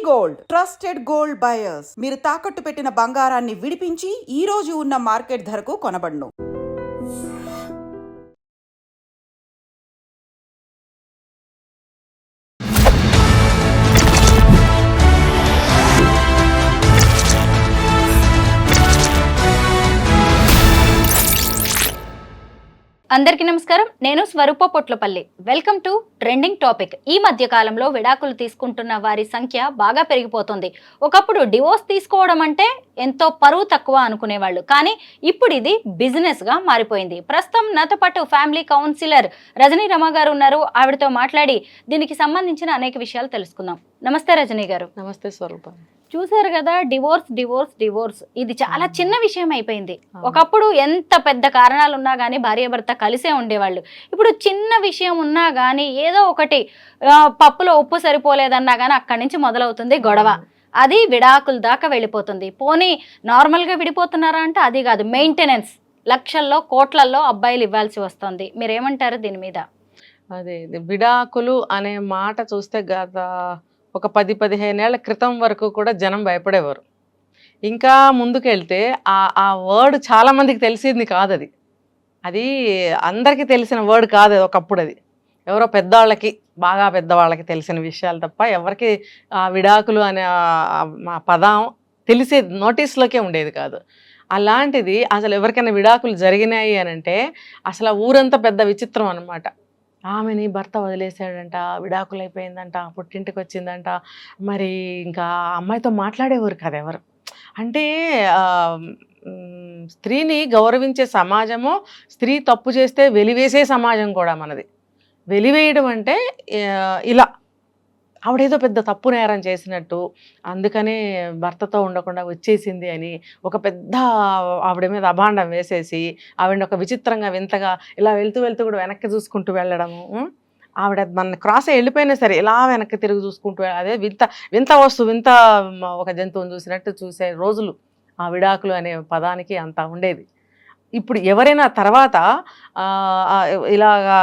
Gold trusted gold buyers మీరు తాకట్టు పెట్టిన బంగారాన్ని విడిపించి ఈ రోజు ఉన్న మార్కెట్ ధరకు కొనబడును. అందరికీ నమస్కారం. నేను Swaroopa Potlapalli. Welcome to trending topic. ఈ మధ్య కాలంలో విడాకులు తీసుకుంటున్న వారి సంఖ్య బాగా పెరిగిపోతుంది. ఒకప్పుడు డివోర్స్ తీసుకోవడం అంటే ఎంతో పరువు తక్కువ అనుకునేవాళ్ళు, కానీ ఇప్పుడు ఇది బిజినెస్గా మారిపోయింది. ప్రస్తుతం నాతో పాటు ఫ్యామిలీ కౌన్సిలర్ రజనీ రమ గారు ఉన్నారు. ఆవిడతో మాట్లాడి దీనికి సంబంధించిన అనేక విషయాలు తెలుసుకుందాం. నమస్తే రజనీ గారు. నమస్తే స్వరూప. చూసారు కదా, డివోర్స్ డివోర్స్ డివోర్స్ ఇది చాలా చిన్న విషయం అయిపోయింది. ఒకప్పుడు ఎంత పెద్ద కారణాలు ఉన్నా కానీ భార్యాభర్త కలిసే ఉండేవాళ్ళు. ఇప్పుడు చిన్న విషయం ఉన్నా కానీ ఏదో ఒకటి పప్పులో ఉప్పు సరిపోలేదన్నా కానీ అక్కడి నుంచి మొదలవుతుంది గొడవ. అది విడాకుల దాకా వెళ్ళిపోతుంది. పోనీ నార్మల్గా విడిపోతున్నారా అంటే అది కాదు, మెయింటెనెన్స్ లక్షల్లో కోట్లల్లో అబ్బాయిలు ఇవ్వాల్సి వస్తుంది. మీరేమంటారు దీని మీద? అదే విడాకులు అనే మాట చూస్తే గత ఒక 10-15 ఏళ్ల క్రితం వరకు కూడా జనం భయపడేవారు. ఇంకా ముందుకెళ్తే ఆ వర్డ్ చాలామందికి తెలిసింది కాదు. అది అందరికీ తెలిసిన వర్డ్ కాదు ఒకప్పుడు. అది ఎవరో పెద్దవాళ్ళకి, బాగా పెద్దవాళ్ళకి తెలిసిన విషయాలు తప్ప ఎవరికి ఆ విడాకులు అనే పదం తెలిసేది నోటీస్లోకే ఉండేది కాదు. అలాంటిది అసలు ఎవరికైనా విడాకులు జరిగినాయి అని అంటే అసలు ఊరంతా పెద్ద విచిత్రం అన్నమాట. ఆమెని భర్త వదిలేసాడంట, విడాకులు అయిపోయిందంట, పుట్టింటికి వచ్చిందంట, మరి ఇంకా అమ్మాయితో మాట్లాడేవారు కదా ఎవరు. అంటే స్త్రీని గౌరవించే సమాజము, స్త్రీ తప్పు చేస్తే వెలివేసే సమాజం కూడా మనది. వెలివేయడం అంటే ఇలా ఆవిడేదో పెద్ద తప్పు నేరం చేసినట్టు, అందుకనే భర్తతో ఉండకుండా వచ్చేసింది అని ఒక పెద్ద ఆవిడ మీద అభాండం వేసేసి ఆవిడని ఒక విచిత్రంగా వింతగా ఇలా వెళ్తూ వెళ్తూ కూడా వెనక్కి చూసుకుంటూ వెళ్ళడము. ఆవిడ మన క్రాస్ వెళ్ళిపోయినా సరే ఇలా వెనక్కి తిరిగి చూసుకుంటూ అదే వింత వింత వస్తువు, వింత ఒక జంతువుని చూసినట్టు చూసే రోజులు ఆ విడాకులు అనే పదానికి అంత ఉండేది. ఇప్పుడు ఎవరైనా తర్వాత ఇలాగా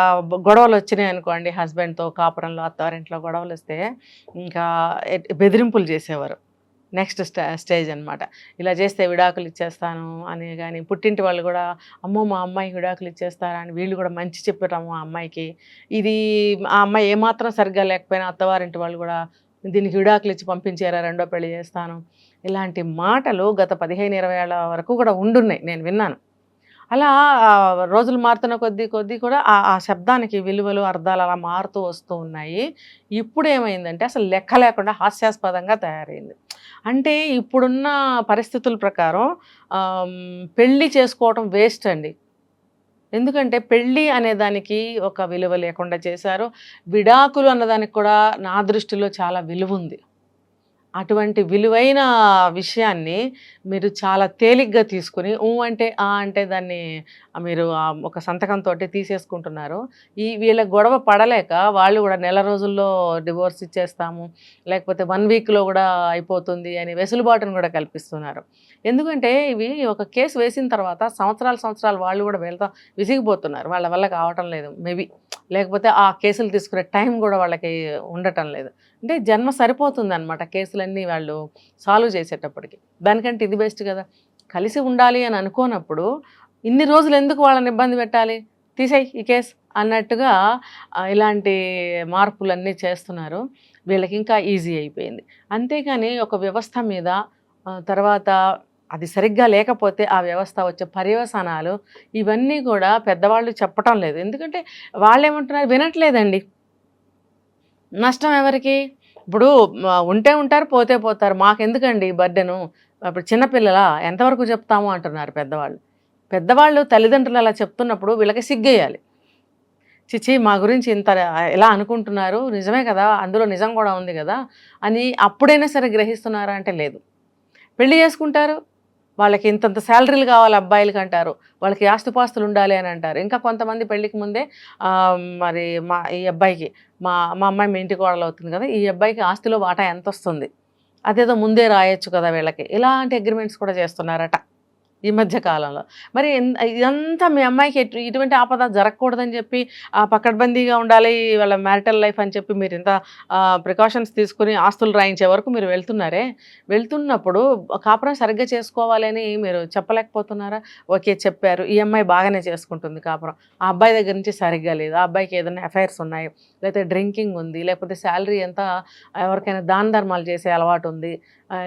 గొడవలు వచ్చినాయి అనుకోండి, హస్బెండ్తో కాపురంలో అత్తారింట్లో గొడవలు వస్తే ఇంకా బెదిరింపులు చేసేవారు. నెక్స్ట్ స్టేజ్ అనమాట. ఇలా చేస్తే విడాకులు ఇచ్చేస్తాను అని. కానీ పుట్టింటి వాళ్ళు కూడా అమ్మో మా అమ్మాయికి విడాకులు ఇచ్చేస్తారా అని వీళ్ళు కూడా మంచి చెప్పాము ఆ అమ్మాయికి. ఇది ఆ అమ్మాయి ఏమాత్రం సరిగ్గా లేకపోయినా అత్తవారింటి వాళ్ళు కూడా దీనికి విడాకులు ఇచ్చి పంపించారా, రెండో పెళ్లి చేస్తాను. ఇలాంటి మాటలు గత 15-20 ఏళ్ళ వరకు కూడా ఉండున్నాయి, నేను విన్నాను. అలా రోజులు మారుతున్న కొద్దీ కూడా ఆ శబ్దానికి విలువలు, అర్థాలు అలా మారుతూ వస్తూ ఉన్నాయి. ఇప్పుడు ఏమైందంటే అసలు లెక్క లేకుండా హాస్యాస్పదంగా తయారైంది. అంటే ఇప్పుడున్న పరిస్థితుల ప్రకారం పెళ్ళి చేసుకోవటం వేస్ట్ అండి. ఎందుకంటే పెళ్ళి అనేదానికి ఒక విలువ లేకుండా చేశారు. విడాకులు అన్నదానికి కూడా నా దృష్టిలో చాలా విలువ ఉంది. అటువంటి విలువైన విషయాన్ని మీరు చాలా తేలిగ్గా తీసుకుని అంటే దాన్ని మీరు ఒక సంతకంతో తీసేసుకుంటున్నారు. వీళ్ళ గొడవ పడలేక వాళ్ళు కూడా నెల రోజుల్లో డివోర్స్ ఇచ్చేస్తాము, లేకపోతే 1 వీక్లో కూడా అయిపోతుంది అని వెసులుబాటును కూడా కల్పిస్తున్నారు. ఎందుకంటే ఇవి ఒక కేసు వేసిన తర్వాత సంవత్సరాలు వాళ్ళు కూడా వెళ్తా విసిగిపోతున్నారు. వాళ్ళ వల్ల కావటం లేదు మేబీ, లేకపోతే ఆ కేసులు తీసుకునే టైం కూడా వాళ్ళకి ఉండటం లేదు. అంటే జన్మ సరిపోతుంది అనమాట కేసులన్నీ వాళ్ళు సాల్వ్ చేసేటప్పటికి. దానికంటే ఇది బెస్ట్ కదా. కలిసి ఉండాలి అని అనుకోనప్పుడు ఇన్ని రోజులు ఎందుకు వాళ్ళని ఇబ్బంది పెట్టాలి, తీసేయి ఈ కేసు అన్నట్టుగా ఇలాంటి మార్పులన్నీ చేస్తున్నారు. వీళ్ళకి ఇంకా ఈజీ అయిపోయింది. అంతేకాని ఒక వ్యవస్థ మీద తర్వాత అది సరిగ్గా లేకపోతే ఆ వ్యవస్థ వచ్చే పర్యవసానాలు ఇవన్నీ కూడా పెద్దవాళ్ళు చెప్పటం లేదు. ఎందుకంటే వాళ్ళు ఏమంటున్నారు, వినట్లేదండి. నష్టం ఎవరికి? ఇప్పుడు ఉంటే ఉంటారు, పోతే పోతారు, మాకెందుకండి బర్డెను, ఇప్పుడు చిన్నపిల్లల ఎంతవరకు చెప్తాము అంటున్నారు పెద్దవాళ్ళు తల్లిదండ్రులు అలా చెప్తున్నప్పుడు వీళ్ళకి సిగ్గేయాలి. చిచి మా గురించి ఇంత ఎలా అనుకుంటున్నారు, నిజమే కదా, అందులో నిజం కూడా ఉంది కదా అని అప్పుడైనా సరే గ్రహిస్తున్నారా అంటే లేదు. పెళ్లి చేసుకుంటారు, వాళ్ళకి ఇంతంత శాలరీలు కావాలి అబ్బాయిలకి అంటారు, వాళ్ళకి ఆస్తిపాస్తులు ఉండాలి అని అంటారు. ఇంకా కొంతమంది పెళ్ళికి ముందే మరి ఈ అబ్బాయికి మా అమ్మాయి మీ ఇంటి కోడలు అవుతుంది కదా, ఈ అబ్బాయికి ఆస్తిలో వాటా ఎంత వస్తుంది, అదేదో ముందే రాయొచ్చు కదా వీళ్ళకి, ఇలాంటి అగ్రిమెంట్స్ కూడా చేస్తున్నారట. ఈ మధ్య కాలంలో. మరి ఇదంతా మీ అమ్మాయికి ఇటువంటి ఆపద జరగకూడదని చెప్పి పకడ్బందీగా ఉండాలి వాళ్ళ మ్యారిటల్ లైఫ్ అని చెప్పి మీరు ఇంత ప్రికాషన్స్ తీసుకుని ఆస్తులు రాయించే వరకు మీరు వెళ్తున్నారే, వెళ్తున్నప్పుడు కాపురం సరిగ్గా చేసుకోవాలని మీరు చెప్పలేకపోతున్నారా? ఓకే, చెప్పారు, ఈ అమ్మాయి బాగానే చేసుకుంటుంది కాపురం, ఆ అబ్బాయి దగ్గర నుంచి సరిగ్గా లేదు, ఆ అబ్బాయికి ఏదైనా అఫైర్స్ ఉన్నాయి, లేకపోతే డ్రింకింగ్ ఉంది, లేకపోతే శాలరీ అంతా ఎవరికైనా దాన ధర్మాలు చేసే అలవాటు ఉంది,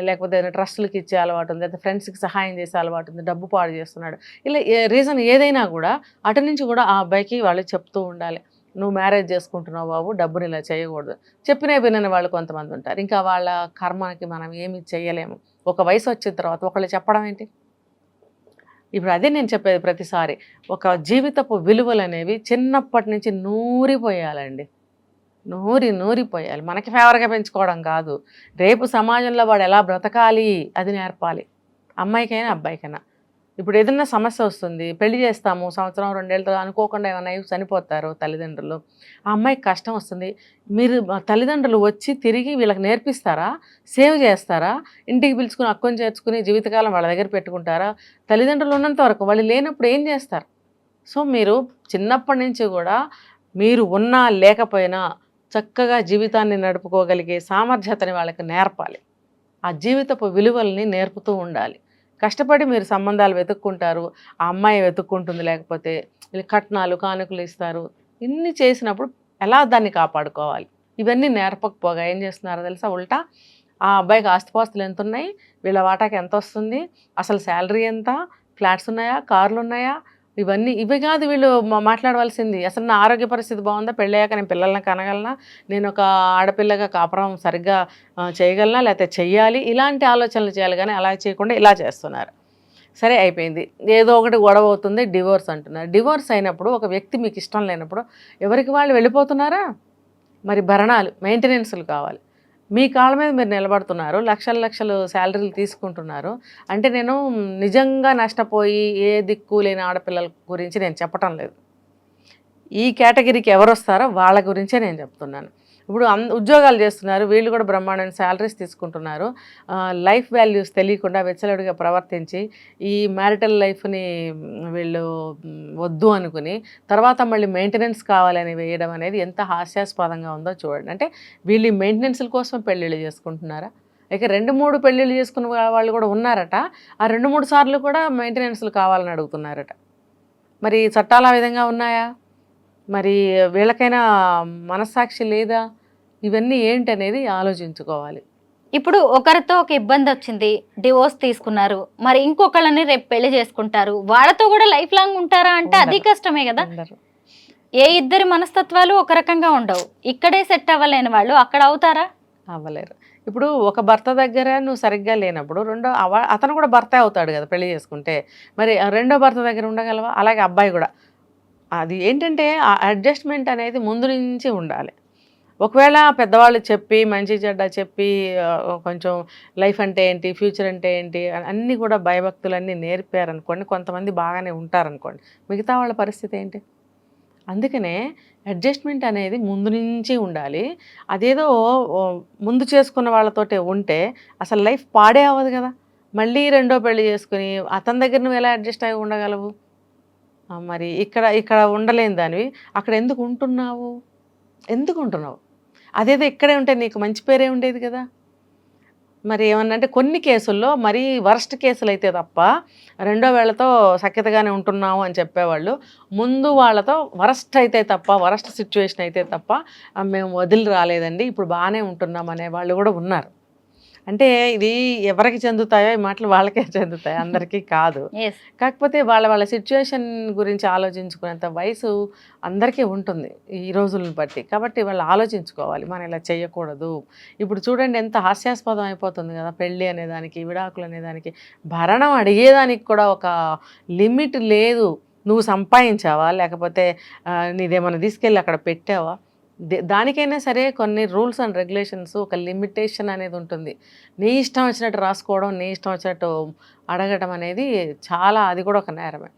లేకపోతే ఏదైనా ట్రస్టులకి ఇచ్చే అలవాటు ఉంది, లేకపోతే ఫ్రెండ్స్కి సహాయం చేసే అలవాటు ఉంది, డబ్బు పాడు చేస్తున్నాడు, ఇలా రీజన్ ఏదైనా కూడా అటు నుంచి కూడా ఆ అబ్బాయికి వాళ్ళు చెప్తూ ఉండాలి, నువ్వు మ్యారేజ్ చేసుకుంటున్నావు బాబు, డబ్బుని ఇలా చేయకూడదు. చెప్పినే వినని వాళ్ళు కొంతమంది ఉంటారు. ఇంకా వాళ్ళ కర్మకి మనం ఏమి చేయలేము. ఒక వయసు వచ్చిన తర్వాత ఒకళ్ళు చెప్పడం ఏంటి? ఇప్పుడు అదే నేను చెప్పేది ప్రతిసారి, ఒక జీవితపు విలువలు అనేవి చిన్నప్పటి నుంచి నూరిపోయాలండి. నూరిపోయాలి. మనకి ఫేవర్గా పెంచుకోవడం కాదు, రేపు సమాజంలో వాడు ఎలా బ్రతకాలి అది నేర్పాలి, అమ్మాయికైనా అబ్బాయికైనా. ఇప్పుడు ఏదైనా సమస్య వస్తుంది, పెళ్లి చేస్తాము, సంవత్సరం 2 ఏళ్ళతో అనుకోకుండా ఏమైనా చనిపోతారు తల్లిదండ్రులు, ఆ అమ్మాయికి కష్టం వస్తుంది, మీరు తల్లిదండ్రులు వచ్చి తిరిగి వీళ్ళకి నేర్పిస్తారా? సేవ్ చేస్తారా? ఇంటికి పిలుచుకుని అక్కుని చేర్చుకుని జీవితకాలం వాళ్ళ దగ్గర పెట్టుకుంటారా? తల్లిదండ్రులు ఉన్నంత వరకు, వాళ్ళు లేనప్పుడు ఏం చేస్తారు? సో మీరు చిన్నప్పటి నుంచి కూడా మీరు ఉన్నా లేకపోయినా చక్కగా జీవితాన్ని నడుపుకోగలిగే సామర్థ్యతని వాళ్ళకి నేర్పాలి. ఆ జీవితపు విలువల్ని నేర్పుతూ ఉండాలి. కష్టపడి మీరు సంబంధాలు వెతుక్కుంటారు, ఆ అమ్మాయి వెతుక్కుంటుంది, లేకపోతే కట్నాలు కానుకలు ఇస్తారు, ఇన్ని చేసినప్పుడు ఎలా దాన్ని కాపాడుకోవాలి ఇవన్నీ నేర్పకపోగా ఏం చేస్తున్నారో తెలుసా? ఉల్టా ఆ అబ్బాయికి ఆస్తిపాస్తులు ఎంత ఉన్నాయి, వీళ్ళ వాటాకి ఎంత వస్తుంది, అసలు శాలరీ ఎంత, ఫ్లాట్స్ ఉన్నాయా, కార్లు ఉన్నాయా, ఇవి కాదు వీళ్ళు మాట్లాడవలసింది. అసలు నా ఆరోగ్య పరిస్థితి బాగుందా, పెళ్ళయ్యాక నేను పిల్లల్ని కనగలనా, నేను ఒక ఆడపిల్లగా కాపురం సరిగ్గా చేయగలనా, లేకపోతే చెయ్యాలి, ఇలాంటి ఆలోచనలు చేయాలి. కానీ అలా చేయకుండా ఇలా చేస్తున్నారు. సరే అయిపోయింది, ఏదో ఒకటి గొడవ అవుతుంది, డివోర్స్ అంటున్నారు. డివోర్స్ అయినప్పుడు ఒక వ్యక్తి మీకు ఇష్టం లేనప్పుడు ఎవరికి వాళ్ళు వెళ్ళిపోతున్నారా? మరి భరణాలు, మెయింటెనెన్స్లు కావాలి. మీ కాళ్ళ మీద మీరు నిలబడుతున్నారు, లక్షలు శాలరీలు తీసుకుంటున్నారు అంటే నేను నిజంగా నష్టపోయి ఏ దిక్కు లేని ఆడపిల్లల గురించి నేను చెప్పటం లేదు. ఈ కేటగిరీకి ఎవరు వస్తారో వాళ్ళ గురించే నేను చెప్తున్నాను. ఇప్పుడు ఉద్యోగాలు చేస్తున్నారు, వీళ్ళు కూడా బ్రహ్మాండమైన శాలరీస్ తీసుకుంటున్నారు, లైఫ్ వాల్యూస్ తెలియకుండా వెచ్చలడిగా ప్రవర్తించి ఈ మ్యారిటల్ లైఫ్ని వీళ్ళు వద్దు అనుకుని తర్వాత మళ్ళీ మెయింటెనెన్స్ కావాలని వేయడం అనేది ఎంత హాస్యాస్పదంగా ఉందో చూడండి. అంటే వీళ్ళు మెయింటెనెన్స్ల కోసం పెళ్ళిళ్ళు చేసుకుంటున్నారా? ఇక 2-3 పెళ్ళిళ్ళు చేసుకున్న వాళ్ళు కూడా ఉన్నారట, ఆ 2-3 సార్లు కూడా మెయింటెనెన్స్లు కావాలని అడుగుతున్నారట. మరి చట్టాలు ఆ విధంగా ఉన్నాయా? మరి వీళ్ళకైనా మనస్సాక్షి లేదా? ఇవన్నీ ఏంటనేది ఆలోచించుకోవాలి. ఇప్పుడు ఒకరితో ఒక ఇబ్బంది వచ్చింది, డివోర్స్ తీసుకున్నారు, మరి ఇంకొకళ్ళని రేపు పెళ్లి చేసుకుంటారు, వాళ్ళతో కూడా లైఫ్ లాంగ్ ఉంటారా అంటే అది కష్టమే కదా. ఏ ఇద్దరి మనస్తత్వాలు ఒక రకంగా ఉండవు, ఇక్కడే సెట్ అవ్వలేని వాళ్ళు అక్కడ అవుతారా? అవ్వలేరు. ఇప్పుడు ఒక భర్త దగ్గర నువ్వు సరిగ్గా లేనప్పుడు అతను కూడా భర్తే అవుతాడు కదా పెళ్లి చేసుకుంటే, మరి రెండో భర్త దగ్గర ఉండగలవా? అలాగే అబ్బాయి కూడా. అది ఏంటంటే ఆ అడ్జస్ట్మెంట్ అనేది ముందు నుంచి ఉండాలి. ఒకవేళ పెద్దవాళ్ళు చెప్పి మంచి చెడ్డ చెప్పి కొంచెం లైఫ్ అంటే ఏంటి, ఫ్యూచర్ అంటే ఏంటి అన్నీ కూడా భయభక్తులన్నీ నేర్పారనుకోండి, కొంతమంది బాగానే ఉంటారనుకోండి, మిగతా వాళ్ళ పరిస్థితి ఏంటి? అందుకనే అడ్జస్ట్మెంట్ అనేది ముందు నుంచి ఉండాలి. అదేదో ముందు చేసుకున్న వాళ్ళతోటే ఉంటే అసలు లైఫ్ పాడే అవ్వదు కదా. మళ్ళీ రెండో పెళ్లి చేసుకుని అతని దగ్గర నువ్వు ఎలా అడ్జస్ట్ అయి ఉండగలవు? మరి ఇక్కడ ఉండలేని దానివి అక్కడ ఎందుకు ఉంటున్నావు? అదేదో ఇక్కడే ఉంటే నీకు మంచి పేరే ఉండేది కదా. మరి ఏమన్నంటే కొన్ని కేసుల్లో మరీ వరస్ట్ కేసులు అయితే తప్ప రెండో వేళతో సఖ్యతగానే ఉంటున్నాము అని చెప్పేవాళ్ళు, ముందు వాళ్ళతో వరస్ట్ అయితే తప్ప, వరస్ట్ సిచ్యువేషన్ అయితే తప్ప మేము వదిలి రాలేదండి, ఇప్పుడు బాగానే ఉంటున్నాం అనే వాళ్ళు కూడా ఉన్నారు. అంటే ఇది ఎవరికి చెందుతాయో ఈ మాటలు వాళ్ళకే చెందుతాయి, అందరికీ కాదు. కాకపోతే వాళ్ళ సిచ్యువేషన్ గురించి ఆలోచించుకునేంత వయసు అందరికీ ఉంటుంది ఈ రోజులను బట్టి. కాబట్టి వాళ్ళు ఆలోచించుకోవాలి, మనం ఇలా చేయకూడదు. ఇప్పుడు చూడండి ఎంత హాస్యాస్పదం అయిపోతుంది కదా పెళ్ళి అనేదానికి, విడాకులు అనేదానికి. భరణం అడిగేదానికి కూడా ఒక లిమిట్ లేదు. నువ్వు సంపాదించావా, లేకపోతే నీదేమైనా తీసుకెళ్ళి అక్కడ పెట్టావా, దానికైనా సరే కొన్ని రూల్స్ అండ్ రెగ్యులేషన్స్, ఒక లిమిటేషన్ అనేది ఉంటుంది. నీ ఇష్టం వచ్చినట్టు రాసుకోవడం, నీ ఇష్టం వచ్చినట్టు అడగడం అనేది చాలా, అది కూడా ఒక నేరమే.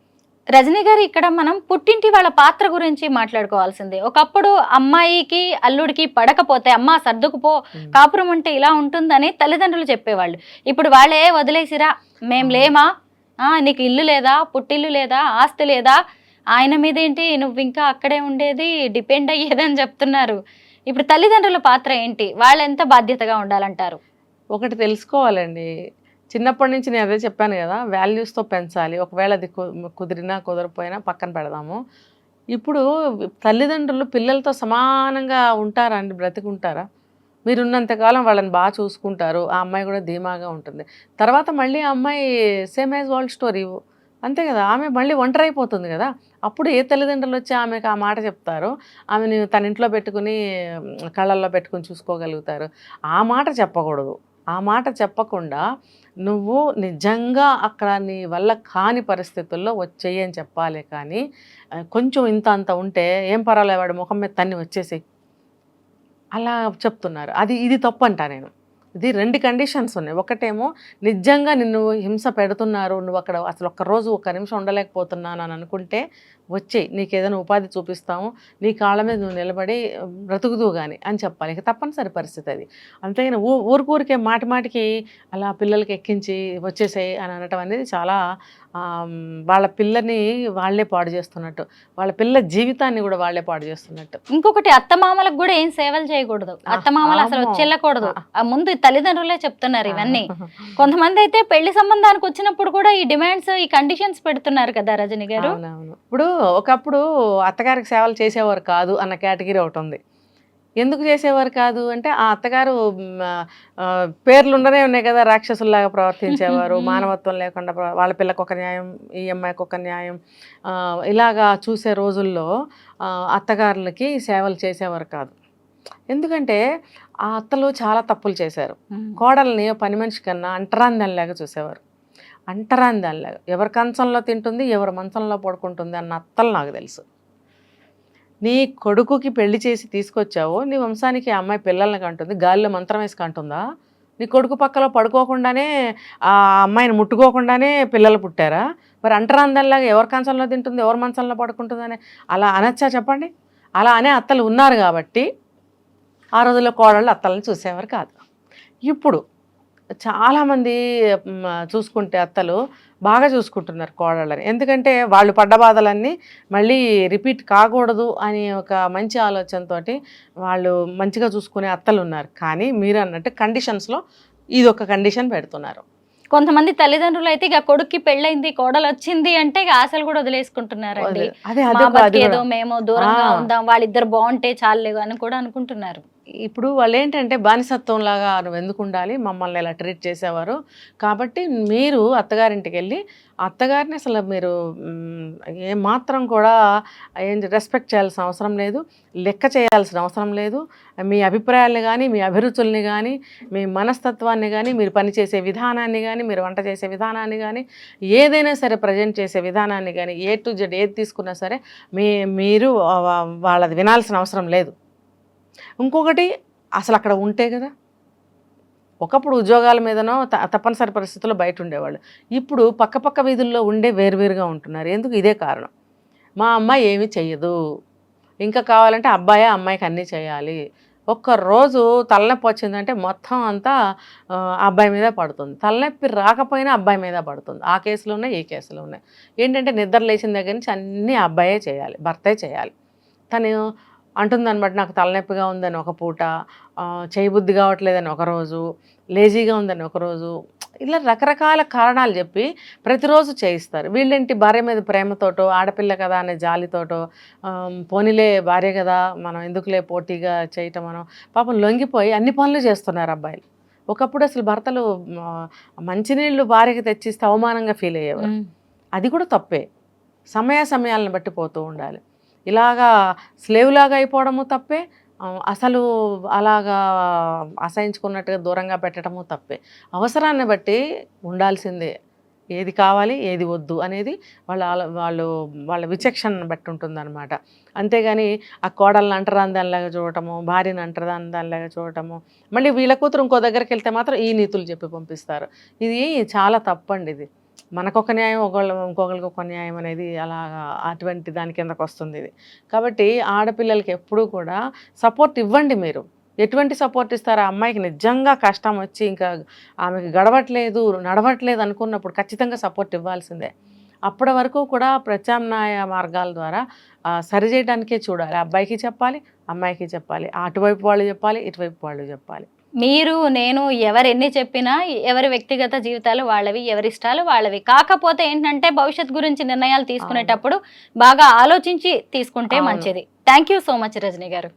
రజనీ గారు, ఇక్కడ మనం పుట్టింటి వాళ్ళ పాత్ర గురించి మాట్లాడుకోవాల్సిందే. ఒకప్పుడు అమ్మాయికి అల్లుడికి పడకపోతే అమ్మ సర్దుకుపో, కాపురం అంటే ఇలా ఉంటుందని తల్లిదండ్రులు చెప్పేవాళ్ళు. ఇప్పుడు వాళ్ళే వదిలేసిరా, మేం లేమా, నీకు ఇల్లు లేదా, పుట్టిల్లు లేదా, ఆస్తి లేదా, ఆయన మీద ఏంటి నువ్వు ఇంకా అక్కడే ఉండేది, డిపెండ్ అయ్యేదని చెప్తున్నారు. ఇప్పుడు తల్లిదండ్రుల పాత్ర ఏంటి? వాళ్ళు ఎంత బాధ్యతగా ఉండాలంటారు? ఒకటి తెలుసుకోవాలండి, చిన్నప్పటి నుంచి నేను అదే చెప్పాను కదా, వాల్యూస్తో పెంచాలి. ఒకవేళ అది కుదిరినా కుదరపోయినా పక్కన పెడదాము. ఇప్పుడు తల్లిదండ్రులు పిల్లలతో సమానంగా ఉంటారా అండి? బ్రతికుంటారా? మీరున్నంతకాలం వాళ్ళని బాగా చూసుకుంటారు, ఆ అమ్మాయి కూడా ధీమాగా ఉంటుంది. తర్వాత మళ్ళీ ఆ అమ్మాయి సేమ్ యాజ్ వరల్డ్ స్టోరీ, అంతే కదా, ఆమె మళ్ళీ ఒంటరి అయిపోతుంది కదా. అప్పుడు ఏ తల్లిదండ్రులు వచ్చి ఆమెకు ఆ మాట చెప్తారో, ఆమెను తన ఇంట్లో పెట్టుకుని కళ్ళల్లో పెట్టుకుని చూసుకోగలుగుతారు. ఆ మాట చెప్పకూడదు. ఆ మాట చెప్పకుండా నువ్వు నిజంగా అక్కడ నీ వల్ల కాని పరిస్థితుల్లో వచ్చేయి అని చెప్పాలి. కానీ కొంచెం ఇంత అంత ఉంటే ఏం పర్వాలేదు, వాడి ముఖం మీద తన్ని వచ్చేసి అలా చెప్తున్నారు. ఇది తప్పు అంటా నేను. ఇది 2 కండిషన్స్ ఉన్నాయి. ఒకటేమో నిజంగా నిన్ను హింస పెడుతున్నారు, నువ్వు అక్కడ అసలు ఒక్కరోజు ఒక్క నిమిషం ఉండలేకపోతున్నాను అని అనుకుంటే వచ్చేయి, నీకు ఏదైనా ఉపాధి చూపిస్తాము, నీ కాళ్ళ మీద నువ్వు నిలబడి బ్రతుకుదు కానీ అని చెప్పాలి. ఇక తప్పనిసరి పరిస్థితి అది. అంతేగాని ఊరికే మాటికి అలా పిల్లలకి ఎక్కించి వచ్చేసాయి అని అనటం అనేది చాలా వాళ్ళ పిల్లని వాళ్ళే పాడు చేస్తున్నట్టు, వాళ్ళ పిల్ల జీవితాన్ని కూడా వాళ్ళే పాడు చేస్తున్నట్టు. ఇంకొకటి, అత్తమామలకు కూడా ఏం సేవలు చేయకూడదు, అత్తమామలు అసలు వచ్చి వెళ్ళకూడదు. ముందు తల్లిదండ్రులే చెప్తున్నారు ఇవన్నీ. కొంతమంది అయితే పెళ్లి సంబంధానికి వచ్చినప్పుడు కూడా ఈ డిమాండ్స్, ఈ కండిషన్స్ పెడుతున్నారు కదా రజని గారు. అవునవును. ఇప్పుడు ఒకప్పుడు అత్తగారికి సేవలు చేసేవారు కాదు అన్న కేటగిరీ ఒకటి ఉంది. ఎందుకు చేసేవారు కాదు అంటే, ఆ అత్తగారు పేర్లు ఉండనే ఉన్నాయి కదా, రాక్షసుల్లాగా ప్రవర్తించేవారు, మానవత్వం లేకుండా వాళ్ళ పిల్లకు ఒక న్యాయం, ఈ అమ్మాయికి ఒక న్యాయం, ఇలాగా చూసే రోజుల్లో అత్తగారులకి సేవలు చేసేవారు కాదు. ఎందుకంటే ఆ అత్తలు చాలా తప్పులు చేశారు. కోడల్ని పని మనిషి కన్నా అంటరాందనిలాగా చూసేవారు. అంటరాందనిలాగా, ఎవరి కంచంలో తింటుంది, ఎవరి మంచంలో పడుకుంటుంది అన్న అత్తలు నాకు తెలుసు. నీ కొడుకుకి పెళ్లి చేసి తీసుకొచ్చావు, నీ వంశానికి ఆ అమ్మాయి పిల్లల్ని కంటుంది, గాలిలో మంత్రం వేసి కంటుందా? నీ కొడుకు పక్కలో పడుకోకుండానే, ఆ అమ్మాయిని ముట్టుకోకుండానే పిల్లలు పుట్టారా? మరి అంటరాందనిలాగా ఎవరి కంచంలో తింటుంది, ఎవరి మంచంలో పడుకుంటుందని అలా అనొచ్చా చెప్పండి? అలా అనే అత్తలు ఉన్నారు కాబట్టి ఆ రోజుల్లో కోడళ్ళు అత్తలను చూసేవారు కాదు. ఇప్పుడు చాలామంది చూసుకుంటే అత్తలు బాగా చూసుకుంటున్నారు కోడళ్ళని. ఎందుకంటే వాళ్ళు పడ్డ బాధలన్నీ మళ్ళీ రిపీట్ కాకూడదు అని ఒక మంచి ఆలోచనతోటి వాళ్ళు మంచిగా చూసుకునే అత్తలు ఉన్నారు. కానీ మీరు అన్నట్టు కండిషన్స్లో ఇది ఒక కండిషన్ పెడుతున్నారు. కొంతమంది తల్లిదండ్రులు అయితే ఇక కొడుక్కి పెళ్ళైంది, కోడలు వచ్చింది అంటే ఇక ఆశలు కూడా వదిలేసుకుంటున్నారండి. ఏదో మేము దూరంగా ఉందాం, వాళ్ళిద్దరు బాగుంటే చాలు అని కూడా అనుకుంటున్నారు. ఇప్పుడు వాళ్ళు ఏంటంటే బానిసత్వం లాగా నువ్వు ఎందుకు ఉండాలి, మమ్మల్ని ఇలా ట్రీట్ చేసేవారు కాబట్టి మీరు అత్తగారింటికి వెళ్ళి అత్తగారిని అసలు మీరు ఏమాత్రం కూడా రెస్పెక్ట్ చేయాల్సిన అవసరం లేదు, లెక్క చేయాల్సిన అవసరం లేదు. మీ అభిప్రాయాలను కానీ, మీ అభిరుచుల్ని కానీ, మీ మనస్తత్వాన్ని కానీ, మీరు పనిచేసే విధానాన్ని కానీ, మీరు వంట చేసే విధానాన్ని కానీ, ఏదైనా సరే ప్రజెంట్ చేసే విధానాన్ని కానీ, A to Z ఏది తీసుకున్నా సరే మీరు వాళ్ళది వినాల్సిన అవసరం లేదు. ఇంకొకటి, అసలు అక్కడ ఉంటే కదా, ఒకప్పుడు ఉద్యోగాల మీదనో తప్పనిసరి పరిస్థితుల్లో బయట ఉండేవాళ్ళు, ఇప్పుడు పక్క వీధుల్లో ఉండే వేరువేరుగా ఉంటున్నారు. ఎందుకు? ఇదే కారణం. మా అమ్మాయి ఏమీ చెయ్యదు, ఇంకా కావాలంటే అమ్మాయికి అన్నీ చేయాలి. ఒక్కరోజు తలనొప్పి వచ్చిందంటే మొత్తం అంతా అబ్బాయి మీద పడుతుంది, తలనొప్పి రాకపోయినా అబ్బాయి మీద పడుతుంది. ఆ కేసులు ఉన్నాయి, ఈ కేసులు ఉన్నాయి. ఏంటంటే నిద్ర లేచిన దగ్గర నుంచి అన్నీ అబ్బాయే చేయాలి, భర్తే చేయాలి. తను అంటుందన్నమాట, నాకు తలనొప్పిగా ఉందని ఒక పూట, చేయబుద్ధి కావట్లేదని ఒకరోజు, లేజీగా ఉందని ఒకరోజు, ఇలా రకరకాల కారణాలు చెప్పి ప్రతిరోజు చేయిస్తారు. వీళ్ళేంటి భార్య మీద ప్రేమతోటో, ఆడపిల్ల కదా అనే జాలితోటో, పోనీలే భార్య కదా మనం ఎందుకులే పోటీగా చేయటం, మనం పాపం లొంగిపోయి అన్ని పనులు చేస్తున్నారు అబ్బాయిలు. ఒకప్పుడు అసలు భర్తలు మంచినీళ్ళు భార్యకి తెచ్చిస్తే అవమానంగా ఫీల్ అయ్యేవారు. అది కూడా తప్పే. సమయాలను బట్టి పోతూ ఉండాలి. ఇలాగా స్లేవ్లాగా అయిపోవడము తప్పే, అసలు అలాగా అసహించుకున్నట్టుగా దూరంగా పెట్టడము తప్పే. అవసరాన్ని బట్టి ఉండాల్సిందే, ఏది కావాలి ఏది వద్దు అనేది వాళ్ళ విచక్షణను బట్టి ఉంటుందన్నమాట. అంతేగాని ఆ కోడలను అంటరాందానిలాగా చూడటము, భార్యను అంటరాందానిలాగా చూడటము, మళ్ళీ వీళ్ళ కూతురు ఇంకో దగ్గరికి వెళ్తే మాత్రం ఈ నీతులు చెప్పి పంపిస్తారు. ఇది చాలా తప్పండి. ఇది మనకొక న్యాయం, ఇంకొకరికి ఒక న్యాయం అనేది అలాగా అటువంటి దాని కిందకు వస్తుంది ఇది. కాబట్టి ఆడపిల్లలకి ఎప్పుడూ కూడా సపోర్ట్ ఇవ్వండి. మీరు ఎటువంటి సపోర్ట్ ఇస్తారు? ఆ అమ్మాయికి నిజంగా కష్టం వచ్చి ఇంకా ఆమెకి గడవట్లేదు, నడవట్లేదు అనుకున్నప్పుడు ఖచ్చితంగా సపోర్ట్ ఇవ్వాల్సిందే. అప్పటి వరకు కూడా ప్రత్యామ్నాయ మార్గాల ద్వారా సరిచేయడానికే చూడాలి. అబ్బాయికి చెప్పాలి, అమ్మాయికి చెప్పాలి, అటువైపు వాళ్ళు చెప్పాలి, ఇటువైపు వాళ్ళు చెప్పాలి. మీరు నేను ఎవరు ఎన్ని చెప్పినా ఎవరి వ్యక్తిగత జీవితాలు వాళ్ళవి, ఎవరి ఇష్టాలు వాళ్ళవి. కాకపోతే ఏంటంటే భవిష్యత్ గురించి నిర్ణయాలు తీసుకునేటప్పుడు బాగా ఆలోచించి తీసుకుంటే అవును. మంచిది. Thank you so much Rajini గారు.